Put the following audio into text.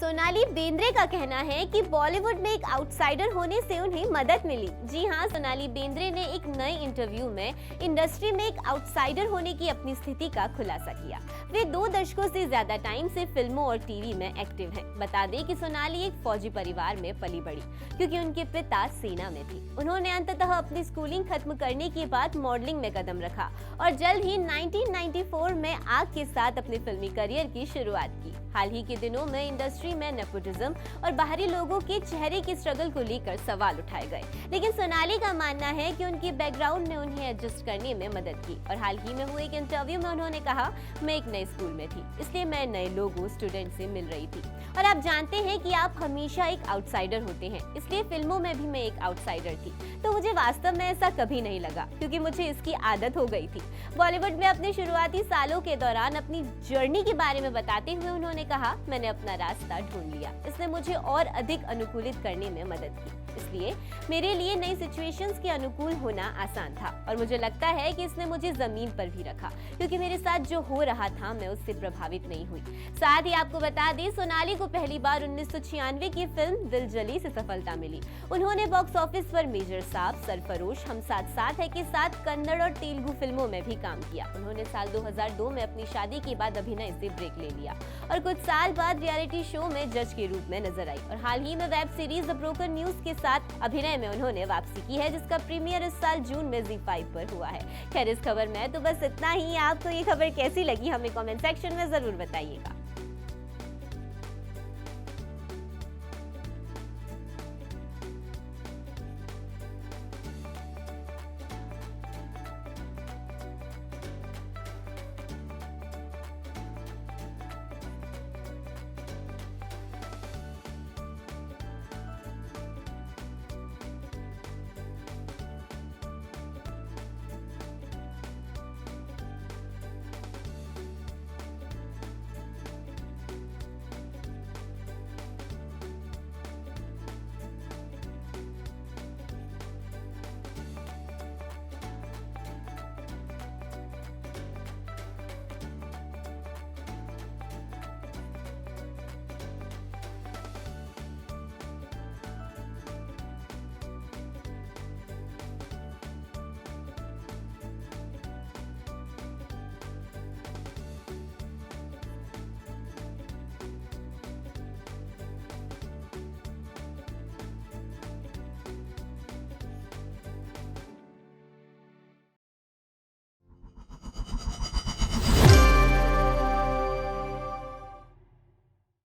सोनाली बेंद्रे का कहना है कि बॉलीवुड में एक आउटसाइडर होने से उन्हें मदद मिली। जी हाँ, सोनाली बेंद्रे ने एक नए इंटरव्यू में इंडस्ट्री में एक आउटसाइडर होने की अपनी स्थिति का खुलासा किया। वे 2 दशकों से ज्यादा टाइम से फिल्मों और टीवी में एक्टिव हैं। बता दें कि सोनाली एक फौजी परिवार में पली बड़ी, क्योंकि उनके पिता सेना में थे। उन्होंने अंततः अपनी स्कूलिंग खत्म करने के बाद मॉडलिंग में कदम रखा और जल्द ही 1994 में आग के साथ अपने फिल्मी करियर की शुरुआत की। हाल ही के दिनों में इंडस्ट्री में नेपोटिज्म और बाहरी लोगों के चेहरे की स्ट्रगल को लेकर सवाल उठाए गए, लेकिन सोनाली का मानना है कि उनके बैकग्राउंड ने उन्हें एडजस्ट करने में मदद की। और हाल ही में हुए एक इंटरव्यू में उन्होंने कहा, मैं एक नए स्कूल में थी, इसलिए मैं नए लोगों स्टूडेंट से मिल रही थी। और आप जानते हैं कि आप हमेशा एक आउटसाइडर होते हैं, इसलिए फिल्मों में भी मैं एक आउटसाइडर थी। तो मुझे वास्तव में ऐसा कभी नहीं लगा, क्योंकि मुझे इसकी आदत हो गई थी। बॉलीवुड में अपने शुरुआती सालों के दौरान अपनी जर्नी के बारे में बताते हुए उन्होंने कहा, मैंने अपना रास्ता ढूंढ लिया। इसने मुझे और अधिक अनुकूलित करने में मदद की, इसलिए मेरे लिए नई सिचुएशंस के अनुकूल होना आसान था। और मुझे लगता है कि इसने मुझे जमीन पर भी रखा, क्योंकि मेरे साथ जो हो रहा था मैं उससे प्रभावित नहीं हुई। साथ ही आपको बता दें, सोनाली को पहली बार 1996 की फिल्म दिल जली से सफलता मिली। उन्होंने बॉक्स ऑफिस पर मेजर साहब, सरफरोश, हम साथ साथ है के साथ कन्नड़ और तेलुगु फिल्मों में भी काम किया। उन्होंने साल 2002 में अपनी शादी के बाद अभिनय से ब्रेक ले लिया और कुछ साल बाद रियलिटी शो में जज के रूप में नजर आई। और हाल ही में web series the broken news के साथ अभिनय में उन्होंने वापसी की है, जिसका प्रीमियर इस साल जून में ZEE5 पर हुआ है। खैर, इस खबर में तो बस इतना ही। आपको ये खबर कैसी लगी हमें कमेंट सेक्शन में जरूर बताइएगा।